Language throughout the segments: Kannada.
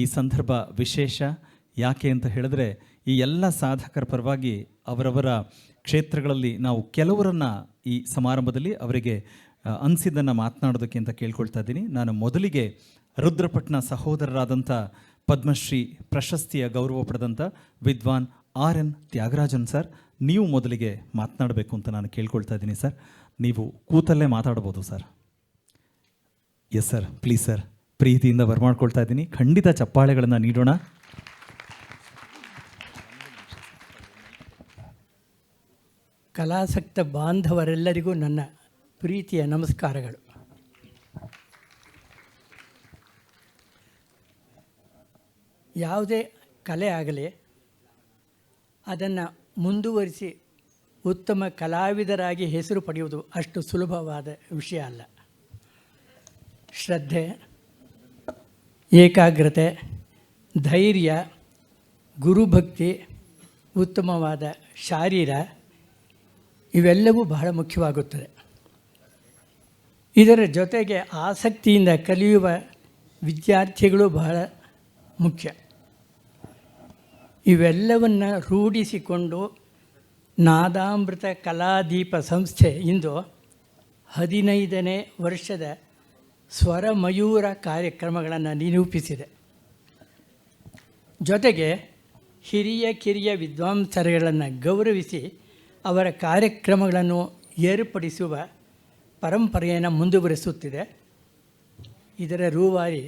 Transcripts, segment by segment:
ಈ ಸಂದರ್ಭ ವಿಶೇಷ. ಯಾಕೆ ಅಂತ ಹೇಳಿದ್ರೆ, ಈ ಎಲ್ಲ ಸಾಧಕರ ಪರವಾಗಿ ಅವರವರ ಕ್ಷೇತ್ರಗಳಲ್ಲಿ ನಾವು ಕೆಲವರನ್ನು ಈ ಸಮಾರಂಭದಲ್ಲಿ ಅವರಿಗೆ ಅನಿಸಿದ್ದನ್ನು ಮಾತನಾಡೋದಕ್ಕೆ ಅಂತ ಕೇಳ್ಕೊಳ್ತಾ ಇದ್ದೀನಿ. ನಾನು ಮೊದಲಿಗೆ ರುದ್ರಪಟ್ನ ಸಹೋದರರಾದಂಥ ಪದ್ಮಶ್ರೀ ಪ್ರಶಸ್ತಿಯ ಗೌರವ ಪಡೆದಂಥ ವಿದ್ವಾನ್ RN ತ್ಯಾಗರಾಜನ್ ಸರ್, ನೀವು ಮೊದಲಿಗೆ ಮಾತನಾಡಬೇಕು ಅಂತ ನಾನು ಕೇಳ್ಕೊಳ್ತಾ ಇದ್ದೀನಿ ಸರ್. ನೀವು ಕೂತಲ್ಲೇ ಮಾತಾಡ್ಬೋದು sir. Yes sir, please sir. ಪ್ರೀತಿಯಿಂದ ಬರಮಾಡ್ಕೊಳ್ತಾ ಇದ್ದೀನಿ. ಖಂಡಿತ ಚಪ್ಪಾಳೆಗಳನ್ನು ನೀಡೋಣ. ಕಲಾಸಕ್ತ ಬಾಂಧವರೆಲ್ಲರಿಗೂ ನನ್ನ ಪ್ರೀತಿಯ ನಮಸ್ಕಾರಗಳು. ಯಾವುದೇ ಕಲೆ ಆಗಲಿ ಅದನ್ನು ಮುಂದುವರಿಸಿ ಉತ್ತಮ ಕಲಾವಿದರಾಗಿ ಹೆಸರು ಪಡೆಯುವುದು ಅಷ್ಟು ಸುಲಭವಾದ ವಿಷಯ ಅಲ್ಲ. ಶ್ರದ್ಧೆ, ಏಕಾಗ್ರತೆ, ಧೈರ್ಯ, ಗುರುಭಕ್ತಿ, ಉತ್ತಮವಾದ ಶಾರೀರ ಇವೆಲ್ಲವೂ ಬಹಳ ಮುಖ್ಯವಾಗುತ್ತದೆ. ಇದರ ಜೊತೆಗೆ ಆಸಕ್ತಿಯಿಂದ ಕಲಿಯುವ ವಿದ್ಯಾರ್ಥಿಗಳು ಬಹಳ ಮುಖ್ಯ. ಇವೆಲ್ಲವನ್ನು ರೂಢಿಸಿಕೊಂಡು ನಾದಾಮೃತ ಕಲಾದೀಪ ಸಂಸ್ಥೆ ಇಂದು 15ನೇ ವರ್ಷದ ಸ್ವರಮಯೂರ ಕಾರ್ಯಕ್ರಮಗಳನ್ನು ನಿರೂಪಿಸಿದೆ. ಜೊತೆಗೆ ಹಿರಿಯ ಕಿರಿಯ ವಿದ್ವಾಂಸರುಗಳನ್ನು ಗೌರವಿಸಿ ಅವರ ಕಾರ್ಯಕ್ರಮಗಳನ್ನು ಏರ್ಪಡಿಸುವ ಪರಂಪರೆಯನ್ನು ಮುಂದುವರಿಸುತ್ತಿದೆ. ಇದರ ರೂವಾರಿ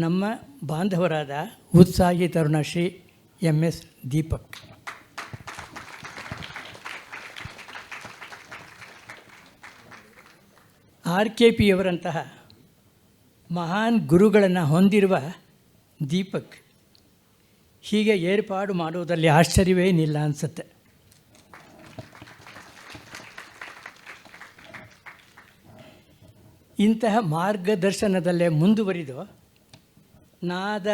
ನಮ್ಮ ಬಾಂಧವರಾದ ಉತ್ಸಾಹಿ ತರುಣ ಶ್ರೀ MS ದೀಪಕ್. RKP ಯವರಂತಹ ಮಹಾನ್ ಗುರುಗಳನ್ನು ಹೊಂದಿರುವ ದೀಪಕ್ ಹೀಗೆ ಏರ್ಪಾಡು ಮಾಡುವುದರಲ್ಲಿ ಆಶ್ಚರ್ಯವೇನಿಲ್ಲ ಅನಿಸುತ್ತೆ. ಇಂತಹ ಮಾರ್ಗದರ್ಶನದಲ್ಲೇ ಮುಂದುವರಿದು ನಾದ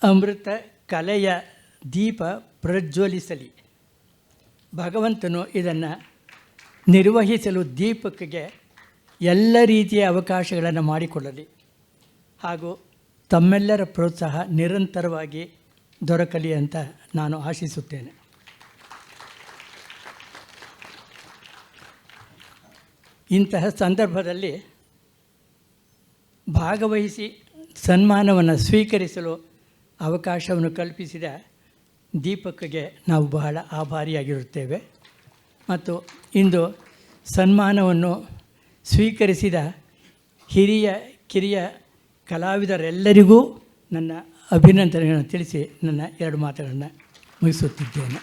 ಅಮೃತ ಕಲೆಯ ದೀಪ ಪ್ರಜ್ವಲಿಸಲಿ. ಭಗವಂತನು ಇದನ್ನು ನಿರ್ವಹಿಸಲು ದೀಪಕ್ಗೆ ಎಲ್ಲ ರೀತಿಯ ಅವಕಾಶಗಳನ್ನು ಮಾಡಿಕೊಳ್ಳಲಿ ಹಾಗೂ ತಮ್ಮೆಲ್ಲರ ಪ್ರೋತ್ಸಾಹ ನಿರಂತರವಾಗಿ ದೊರಕಲಿ ಅಂತ ನಾನು ಆಶಿಸುತ್ತೇನೆ. ಇಂತಹ ಸಂದರ್ಭದಲ್ಲಿ ಭಾಗವಹಿಸಿ ಸನ್ಮಾನವನ್ನು ಸ್ವೀಕರಿಸಲು ಅವಕಾಶವನ್ನು ಕಲ್ಪಿಸಿದ ದೀಪಕ್ಗೆ ನಾವು ಬಹಳ ಆಭಾರಿಯಾಗಿರುತ್ತೇವೆ. ಮತ್ತು ಇಂದು ಸನ್ಮಾನವನ್ನು ಸ್ವೀಕರಿಸಿದ ಹಿರಿಯ ಕಿರಿಯ ಕಲಾವಿದರೆಲ್ಲರಿಗೂ ನನ್ನ ಅಭಿನಂದನೆಗಳನ್ನು ತಿಳಿಸಿ ನನ್ನ 2 ಮಾತುಗಳನ್ನು ಮುಗಿಸುತ್ತಿದ್ದೇನೆ.